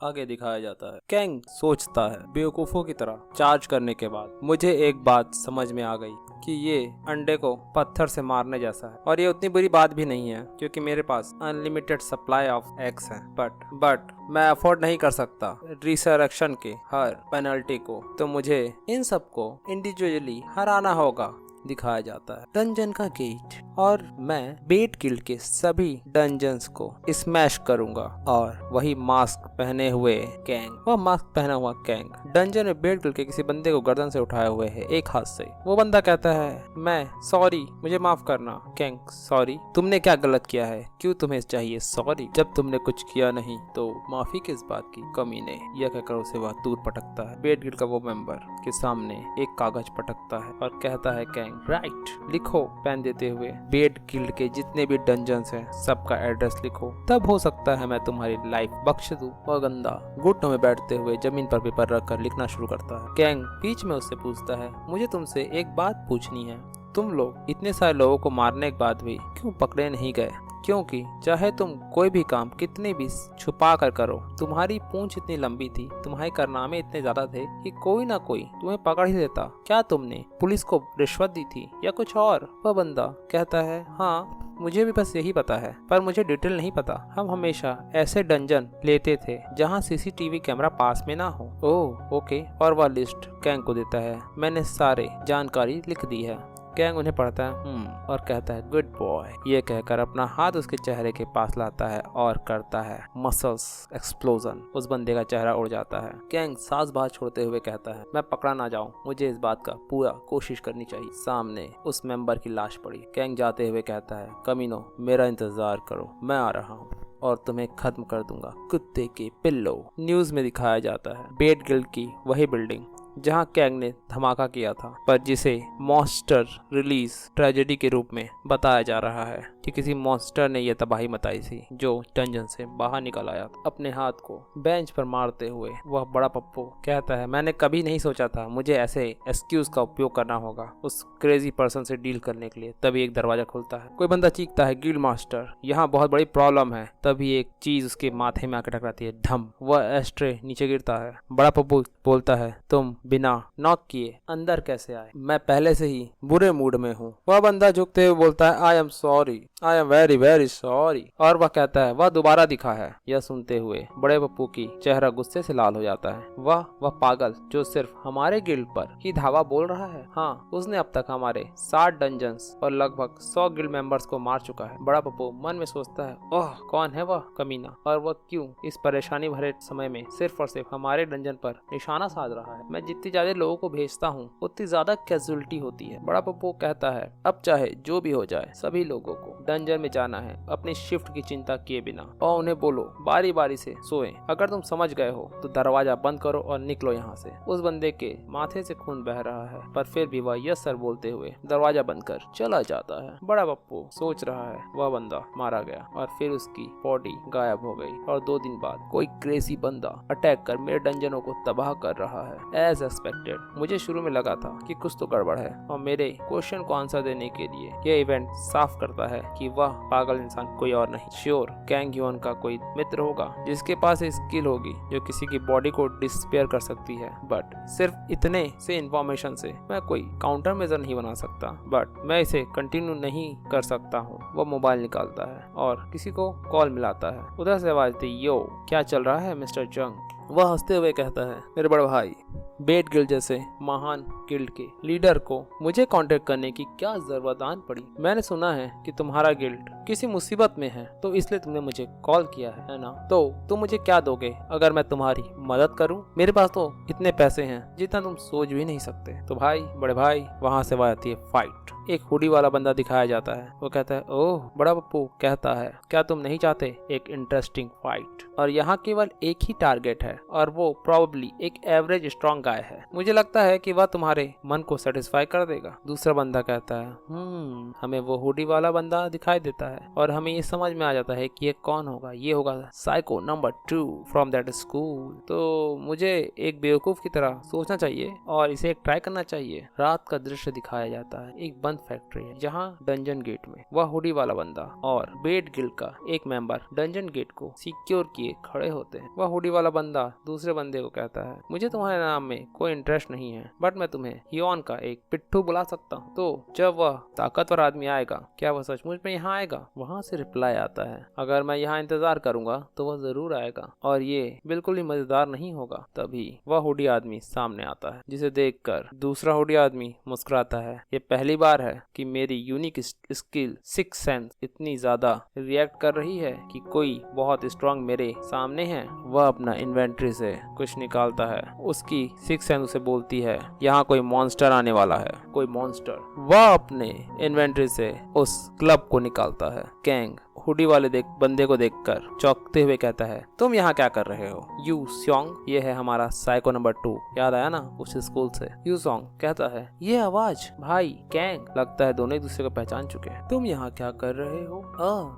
आगे दिखाया जाता है। कैंग सोचता है बेवकूफों की तरह। चार्ज करने के बाद मुझे एक बात समझ में आ गई कि ये अंडे को पत्थर से मारने जैसा है, और ये उतनी बुरी बात भी नहीं है क्योंकि मेरे पास अनलिमिटेड सप्लाई ऑफ एग्स है। बट मैं अफोर्ड नहीं कर सकता रिसरेक्शन के हर पेनल्टी को, तो मुझे इन सबको इंडिविजुअली हराना होगा। दिखाया जाता है डंजन का गेट, और मैं बेट गिल्ड के सभी डंजन्स को स्मैश करूंगा। और वही मास्क पहने हुए कैंग, वह मास्क पहना हुआ कैंग डंजन में बेट गिल्ड के किसी बंदे को गर्दन से उठाए हुए है एक हाथ से। वो बंदा कहता है मैं सॉरी, मुझे माफ करना। Kang sorry? तुमने क्या गलत किया है? क्यों तुम्हें चाहिए सॉरी? जब तुमने कुछ किया नहीं तो माफी किस बात की? कमीने, यह कहकर उसे वह दूर पटकता है। बेट गिल्ड का वो मेंबर के सामने एक कागज पटकता है और कहता है कैंग राइट, लिखो। पेन देते हुए बेट गिल्ड के जितने भी डंजन्स हैं सबका एड्रेस लिखो, तब हो सकता है मैं तुम्हारी लाइफ बख्श दूं। वह गंदा घुटनों में बैठते हुए जमीन पर पेपर रखकर लिखना शुरू करता है। कैंग बीच में उससे पूछता है मुझे तुमसे एक बात पूछनी है, तुम लोग इतने सारे लोगों को मारने के बाद भी क्यों पकड़े नहीं गए? क्योंकि चाहे तुम कोई भी काम कितने भी छुपा कर करो, तुम्हारी पूंछ इतनी लंबी थी, तुम्हारे कारनामे इतने ज्यादा थे कि कोई ना कोई तुम्हें पकड़ ही लेता। क्या तुमने पुलिस को रिश्वत दी थी या कुछ और? वह बंदा कहता है हाँ, मुझे भी बस यही पता है, पर मुझे डिटेल नहीं पता। हम हमेशा ऐसे डंजन लेते थे जहाँ सीसीटीवी कैमरा पास में ना हो। Oh okay. और वह लिस्ट कैंग को देता है। मैंने सारे जानकारी लिख दी है। कैंग उन्हें पढ़ता है और कहता है गुड बॉय। ये कहकर अपना हाथ उसके चेहरे के पास लाता है और करता है मसल्स एक्सप्लोजन। उस बंदे का चेहरा उड़ जाता है। कैंग सांस बाहर छोड़ते हुए कहता है मैं पकड़ा ना जाऊं, मुझे इस बात का पूरा कोशिश करनी चाहिए। सामने उस मेंबर की लाश पड़ी। कैंग जाते हुए कहता है कमीनो, मेरा इंतजार करो, मैं आ रहा हूँ और तुम्हें खत्म कर दूंगा कुत्ते के पिल्लो। न्यूज में दिखाया जाता है बेट गिल्ड की वही बिल्डिंग जहां कैंग ने धमाका किया था, पर जिसे मॉन्स्टर रिलीज ट्रेजेडी के रूप में बताया जा रहा है कि किसी मॉन्स्टर ने यह तबाही मचाई थी जो डंजन से बाहर निकल आया था। अपने हाथ को बेंच पर मारते हुए वह बड़ा पप्पू कहता है मैंने कभी नहीं सोचा था मुझे ऐसे एक्सक्यूज का उपयोग करना होगा उस क्रेजी पर्सन से डील करने के लिए। तभी एक दरवाजा खुलता है। कोई बंदा चीखता है गिल्ड मास्टर, यहाँ बहुत बड़ी प्रॉब्लम है। तभी एक चीज उसके माथे में आकर टकराती है। ढम, वह एस्ट्रे नीचे गिरता है। बड़ा पप्पू बोलता है तुम बिना नॉक किए अंदर कैसे आए? मैं पहले से ही बुरे मूड में हूँ। वह बंदा झुकते हुए बोलता है I am sorry, I am very very sorry. और वह कहता है वह दोबारा दिखा है। यह सुनते हुए बड़े पप्पू की चेहरा गुस्से से लाल हो जाता है। वह पागल जो सिर्फ हमारे गिल्ड पर ही धावा बोल रहा है। हाँ, उसने अब तक हमारे 60 डंजन्स और लगभग 100 गिल्ड मेंबर्स को मार चुका है। बड़ा पप्पू मन में सोचता है ओह कौन है वह कमीना, और वह क्यों इस परेशानी भरे समय में सिर्फ और सिर्फ हमारे डंजन पर निशाना साध रहा है। मैं जितनी ज्यादा लोगों को भेजता हूँ उतनी ज्यादा कैजुअलिटी होती है। बड़ा पप्पू कहता है अब चाहे जो भी हो जाए सभी लोगों को डंजन में जाना है अपनी शिफ्ट की चिंता किए बिना, और उन्हें बोलो बारी बारी से सोएं। अगर तुम समझ गए हो तो दरवाजा बंद करो और निकलो यहाँ से। उस बंदे के माथे से खून बह रहा है, पर फिर भी वह यस सर बोलते हुए दरवाजा बंद कर चला जाता है। बड़ा पप्पू सोच रहा है वह बंदा मारा गया और फिर उसकी बॉडी गायब हो गई, और 2 दिन बाद कोई क्रेजी बंदा अटैक कर मेरे डंजनों को तबाह कर रहा है। एज एक्सपेक्टेड मुझे शुरू में लगा था कि कुछ तो गड़बड़ है, और मेरे क्वेश्चन को आंसर देने के लिए यह इवेंट साफ करता है कि वह पागल इंसान कोई और नहीं। श्योर कैंग ह्यून का कोई मित्र होगा जिसके पास स्किल होगी जो किसी की बॉडी को डिस्पेयर कर सकती है, बट सिर्फ इतने से इंफॉर्मेशन से मैं कोई काउंटर मेजर नहीं बना सकता। बट मैं इसे कंटिन्यू नहीं कर सकता हूँ। वह मोबाइल निकालता है और किसी को कॉल मिलाता है। उधर से आवाज दी यो क्या चल रहा है मिस्टर जंग। वह हंसते हुए कहता है मेरे बड़े भाई बेट गिल्ड जैसे महान गिल्ड के लीडर को मुझे कांटेक्ट करने की क्या जरूरत आन पड़ी? मैंने सुना है कि तुम्हारा गिल्ड किसी मुसीबत में है, तो इसलिए तुमने मुझे कॉल किया है ना? तो तुम मुझे क्या दोगे अगर मैं तुम्हारी मदद करूं? मेरे पास तो इतने पैसे हैं जितना तुम सोच भी नहीं सकते। तो भाई बड़े भाई वहाँ से आती है फाइट। एक हुडी वाला बंदा दिखाया जाता है। वो कहता है ओह, बड़ा पप्पू कहता है क्या तुम नहीं चाहते एक इंटरेस्टिंग फाइट? और यहाँ केवल एक ही टारगेट है और वो प्रोबेबली एक एवरेज स्ट्रॉन्ग गाय है। मुझे लगता है कि वह तुम्हारे मन को सेटिस्फाई कर देगा। दूसरा बंदा कहता है हमें वो हुडी वाला बंदा दिखाई देता है और हमें ये समझ में आ जाता है कि ये कौन होगा। ये होगा psycho number 2 from that school. तो मुझे एक बेवकूफ की तरह सोचना चाहिए और इसे एक ट्राई करना चाहिए। रात का दृश्य दिखाया जाता है। एक बंद फैक्ट्री है जहाँ डंजन गेट में वह हुडी वाला बंदा और बेट गिल्ड का एक मेंबर डंजन गेट को सिक्योर किए खड़े होते हैं। वह हुडी वाला बंदा दूसरे बंदे को कहता है, मुझे तुम्हारे नाम में कोई इंटरेस्ट नहीं है, बट मैं तुम्हें हियोन का एक पिट्ठू बुला सकता हूँ। तो जब वह ताकतवर आदमी आएगा, क्या वह सचमुच में यहाँ आएगा? वहाँ से रिप्लाई आता है, अगर मैं यहाँ इंतजार करूंगा तो वह जरूर आएगा और ये बिल्कुल ही मजेदार नहीं होगा। तभी वह हुडी आदमी सामने आता है, जिसे देखकर दूसरा हुडी आदमी मुस्कुराता है। ये पहली बार है कि मेरी यूनिक स्किल सिक्स सेंस इतनी ज्यादा रिएक्ट कर रही है कि कोई बहुत स्ट्रांग मेरे सामने है। वह अपना इन्वेंट्री से कुछ निकालता है। उसकी सिक्स सेंस उसे बोलती है, यहाँ कोई मॉन्स्टर आने वाला है, कोई मॉन्स्टर। वह अपने इन्वेंट्री से उस क्लब को निकालता है। कैंग हुडी वाले बंदे को देखकर चौंकते हुए कहता है, तुम यहाँ क्या कर रहे हो? यू सॉन्ग, ये है हमारा साइको नंबर 2, याद आया ना उस स्कूल से। यू सॉन्ग कहता है, ये आवाज भाई कैंग, लगता है दोनों एक दूसरे को पहचान चुके हैं। तुम यहाँ क्या कर रहे हो?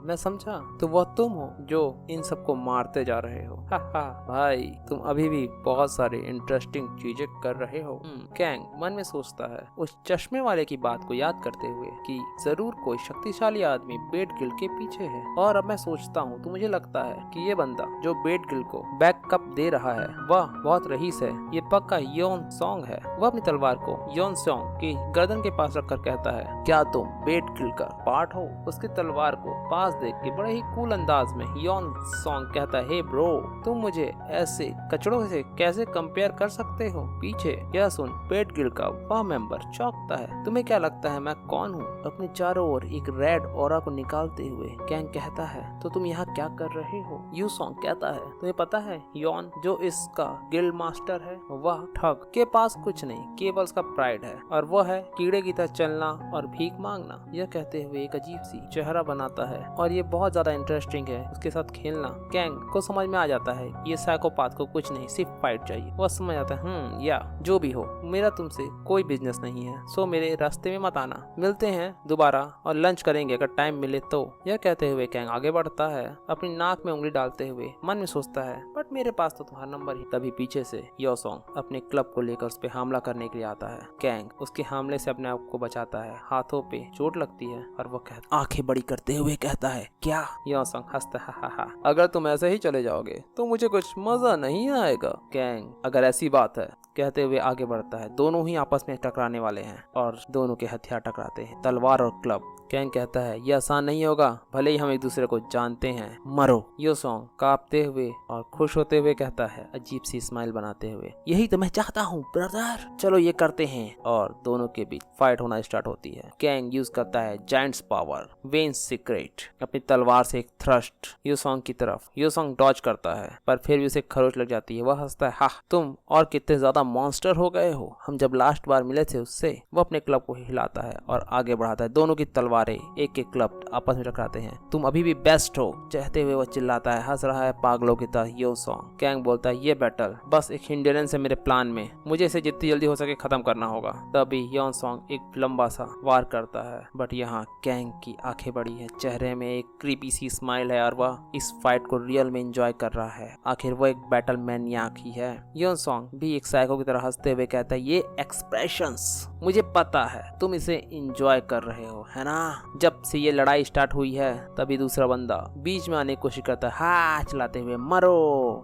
मैं समझा, तो वह तुम हो जो इन सबको मारते जा रहे हो। हा भाई, तुम अभी भी बहुत सारी इंटरेस्टिंग चीजें कर रहे हो। कैंग मन में सोचता है उस चश्मे वाले की बात को याद करते हुए कि जरूर कोई शक्तिशाली आदमी बेट गिल्ड के पीछे है। और अब मैं सोचता हूँ तो मुझे लगता है कि ये बंदा जो बेट गिल्ड को बैकअप दे रहा है वह बहुत रईस है। ये पक्का योन सॉन्ग है। वह अपनी तलवार को योन सॉन्ग की गर्दन के पास रखकर कहता है, क्या तुम बेट गिल्ड का पार्ट हो? उसकी तलवार को पास देख के बड़े ही कूल अंदाज में योन सॉन्ग कहता है, हे ब्रो, तुम मुझे ऐसे कचड़ों से कैसे कंपेयर कर सकते हो? पीछे यह सुन बेट गिल्ड का वह मेंबर चौंकता है। तुम्हें क्या लगता है मैं कौन हूँ? अपने चारों ओर एक रेड ऑरा को निकालते हुए कैंग कहता है, तो तुम यहाँ क्या कर रहे हो? यू सॉन्ग कहता है, तुम्हें पता है योन जो इसका गिल्ड मास्टर है वह ठग के पास कुछ नहीं, केवल उसका प्राइड है और वह है कीड़े की तरह चलना और भीख मांगना। यह कहते हुए एक अजीब सी चेहरा बनाता है और ये बहुत ज्यादा इंटरेस्टिंग है उसके साथ खेलना। कैंग को समझ में आ जाता है ये साइकोपाथ को कुछ नहीं, सिर्फ फाइट चाहिए। वह समझ आता है या जो भी हो, मेरा तुमसे कोई बिजनेस नहीं है, सो मेरे रास्ते में मत आना। मिलते हैं दोबारा और लंच करेंगे अगर टाइम मिले तो। यह कहते हुए कैंग आगे बढ़ता है, अपनी नाक में उंगली डालते हुए मन में सोचता है, बट मेरे पास तो तुम्हारा नंबर ही। तभी पीछे से यो सॉन्ग अपने क्लब को लेकर उस पे हमला करने के लिए आता है। कैंग उसके हमले से अपने आप को बचाता है। हाथों पे चोट लगती है और वो आंखें बड़ी करते हुए कहता है, क्या? यो सॉन्ग हंसता है, हा। अगर तुम ऐसे ही चले जाओगे तो मुझे कुछ मजा नहीं आएगा। कैंग अगर ऐसी बात है कहते हुए आगे बढ़ता है। दोनों ही आपस में टकराने वाले हैं और दोनों के हथियार टकराते हैं, तलवार और क्लब। कैंग कहता है, यह आसान नहीं होगा, भले ही हम एक दूसरे को जानते हैं, मरो। यो सॉन्ग कांपते हुए और खुश होते हुए कहता है, अजीब सी स्माइल बनाते हुए, यही तो मैं चाहता हूँ ब्रदर, चलो ये करते हैं। और दोनों के बीच फाइट होना स्टार्ट होती है। कैंग यूज करता है जायंट्स पावर, वेन्स सीक्रेट, अपनी तलवार से एक थ्रस्ट यो सॉन्ग की तरफ। यो सॉन्ग डॉज करता है पर फिर भी उसे खरोच लग जाती है। वह हंसता है, हा, तुम और कितने ज्यादा मॉन्स्टर हो गए हो, हम जब लास्ट बार मिले थे उससे। वो अपने क्लब को हिलाता है और आगे बढ़ाता है। दोनों की तलवारें एक एक क्लब आपस में टकराते हैं। तुम अभी भी बेस्ट हो कहते हुए वो चिल्लाता है, हंस रहा है पागलों की तरह यो सॉन्ग। कैंग बोलता है, ये बैटल बस एक हिंड्रेंस है मेरे प्लान में, मुझे इसे जितनी जल्दी हो सके खत्म करना होगा। तभी यो सॉन्ग एक लंबा सा वार करता है, बट यहाँ कैंग की आंखें बड़ी है, चेहरे में एक क्रीपी सी स्माइल है और वह इस फाइट को रियल में एंजॉय कर रहा है। आखिर वो एक बैटल मैनियाक ही है। यो सॉन्ग भी एक साइको की तरह हंसते हुए कहता है, ये एक्सप्रेशंस मुझे पता है तुम इसे एंजॉय कर रहे हो, है ना? जब से ये लड़ाई स्टार्ट हुई है तभी दूसरा बंदा बीच में आने की कोशिश करता है, हाँ चलाते हुए, मरो।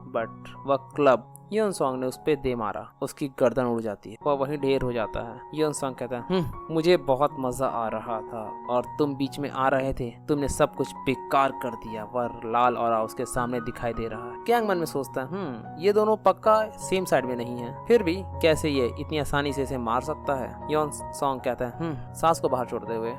बट वह क्लब योन सॉन्ग ने उस पे दे मारा, उसकी गर्दन उड़ जाती है, वह वहीं ढेर हो जाता है। योन सॉन्ग कहता है, मुझे बहुत मजा आ रहा था और तुम बीच में आ रहे थे, तुमने सब कुछ बेकार कर दिया। वह लाल और उसके सामने दिखाई दे रहा है। कैंग मन में सोचता है, ये दोनों पक्का सेम साइड में नहीं है, फिर भी कैसे ये इतनी आसानी से इसे मार सकता है? योन सॉन्ग कहता है, सांस को बाहर छोड़ते हुए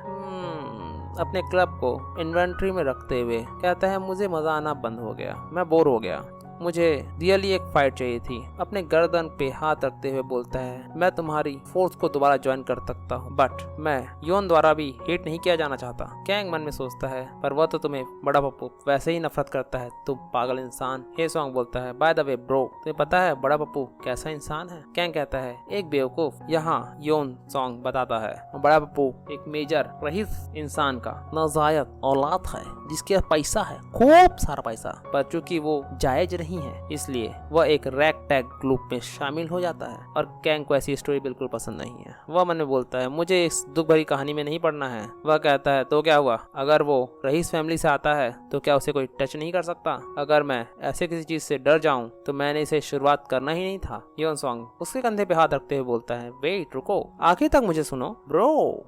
अपने क्लब को इन्वेंट्री में रखते हुए कहता है, मुझे मजा आना बंद हो गया, मैं बोर हो गया, मुझे रियली एक फाइट चाहिए थी। अपने गर्दन पे हाथ रखते हुए बोलता है, मैं तुम्हारी फोर्स को दोबारा ज्वाइन कर सकता हूँ, बट मैं योन द्वारा भी हेट नहीं किया जाना चाहता। कैंग मन में सोचता है, पर वह तो तुम्हें बड़ा पप्पू वैसे ही नफरत करता है, तुम पागल इंसान। हे सॉन्ग बोलता है, बाय द वे ब्रो, तुम्हें पता है बड़ा पप्पू कैसा इंसान है? कैंग कहता है, एक बेवकूफ। यहाँ योन सॉन्ग बताता है, बड़ा पप्पू एक मेजर रईस इंसान का नाजायज औलाद है जिसके पैसा है, खूब सारा पैसा, पर चूंकि वो जायज नहीं नहीं है, इसलिए वह एक रैग टैग ग्रुप में शामिल हो जाता है। और कैंग को ऐसी स्टोरी बिल्कुल पसंद नहीं है। वह मन में बोलता है मुझे इस दुख भरी कहानी में नहीं पड़ना है। वह कहता है तो क्या हुआ, अगर वो रईस फैमिली से आता है तो क्या उसे कोई टच नहीं कर सकता? अगर मैं ऐसे किसी चीज से डर जाऊं तो मैंने इसे शुरुआत करना ही नहीं था। योन सॉन्ग उसके कंधे पे हाथ रखते हुए बोलता है वेट रुको, आखिर तक मुझे सुनो ब्रो।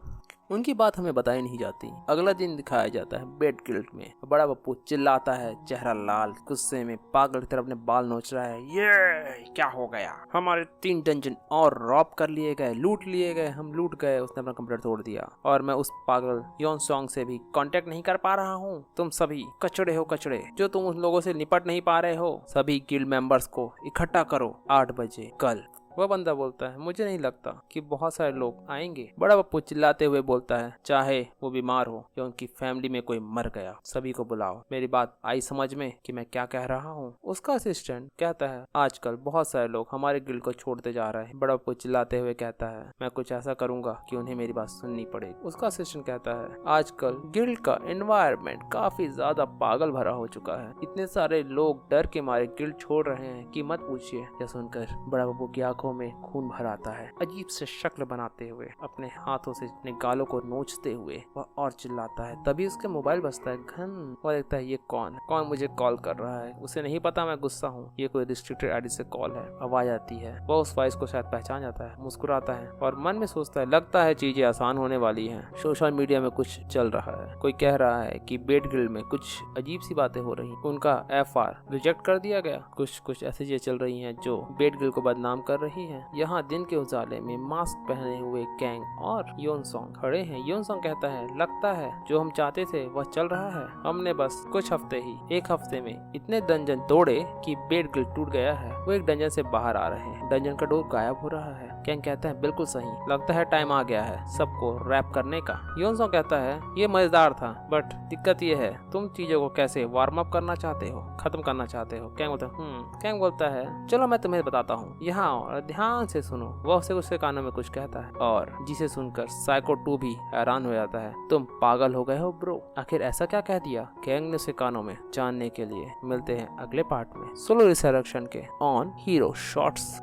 उनकी बात हमें बताई नहीं जाती। अगला दिन दिखाया जाता है बेड गिल्ड में। बड़ा पप्पू चिल्लाता है, चेहरा लाल, गुस्से में पागल की तरह अपने बाल नोच रहा है। ये क्या हो गया, हमारे 3 डंजन और रॉब कर लिए गए, लूट लिए गए, हम लूट गए। उसने अपना कंप्यूटर तोड़ दिया और मैं उस पागल योन सॉन्ग से भी कांटेक्ट नहीं कर पा रहा हूँ। तुम सभी कचड़े हो, कचड़े जो तुम उन लोगों से निपट नहीं पा रहे हो। सभी गिल्ड मेंबर्स को इकट्ठा करो 8 बजे कल। वह बंदा बोलता है मुझे नहीं लगता कि बहुत सारे लोग आएंगे। बड़ा पप्पू चिल्लाते हुए बोलता है चाहे वो बीमार हो या उनकी फैमिली में कोई मर गया, सभी को बुलाओ। मेरी बात आई समझ में कि मैं क्या कह रहा हूँ? उसका असिस्टेंट कहता है आजकल बहुत सारे लोग हमारे गिल्ड को छोड़ते जा रहे हैं। बड़ा पप्पू चिल्लाते हुए कहता है मैं कुछ ऐसा करूंगा कि उन्हें मेरी बात सुननी पड़ेगी। उसका असिस्टेंट कहता है आजकल गिल्ड का एनवायरनमेंट काफी ज्यादा पागल भरा हो चुका है। इतने सारे लोग डर के मारे गिल्ड छोड़ रहे हैं कि मत पूछिए। यह सुनकर बड़ा पप्पू की आंखों में खून भर आता है। अजीब से शक्ल बनाते हुए अपने हाथों से अपने गालों को नोचते हुए वह और चिल्लाता है। तभी उसके मोबाइल बजता है, घन। वह देखता है ये कौन मुझे कॉल कर रहा है। उसे नहीं पता मैं गुस्सा हूँ, ये कोई रिस्ट्रिक्टेड आईडी से कॉल है। आवाज आती है, वह उस वॉइस को शायद पहचान जाता है, मुस्कुराता है और मन में सोचता है लगता है चीजें आसान होने वाली हैं। सोशल मीडिया में कुछ चल रहा है, कोई कह रहा है कि बेड गिल्ड में कुछ अजीब सी बातें हो रही, उनका FR रिजेक्ट कर दिया गया। कुछ ऐसी चीजें चल रही हैं जो बेड गिल्ड को बदनाम कर रही है। यहाँ दिन के उजाले में मास्क पहने हुए कैंग और योन सॉन्ग खड़े हैं। योन सॉन्ग कहता है लगता है जो हम चाहते थे वह चल रहा है। हमने बस कुछ हफ्ते ही, 1 हफ्ते में इतने डंजन तोड़े कि बेड गिल्ड टूट गया है। वो एक डंजन से बाहर आ रहे हैं, डंजन का डोर गायब हो रहा है। कैंग कहता है बिल्कुल सही, लगता है टाइम आ गया है सबको रैप करने का। योन सॉन्ग कहता है ये मजेदार था बट दिक्कत ये है तुम चीजों को कैसे वार्म अप करना चाहते हो, खत्म करना चाहते हो। कैंग बोलता है चलो मैं तुम्हें बताता हूँ, यहाँ और ध्यान से सुनो। वह उसे उसके कानों में कुछ कहता है और जिसे सुनकर साइको 2 भी हैरान हो जाता है। तुम पागल हो गए हो ब्रो, आखिर ऐसा क्या कह दिया कैंग ने उसके कानों में? जानने के लिए मिलते हैं अगले पार्ट में सोलो रिसरेक्शन के ऑन हीरो शॉर्ट्स।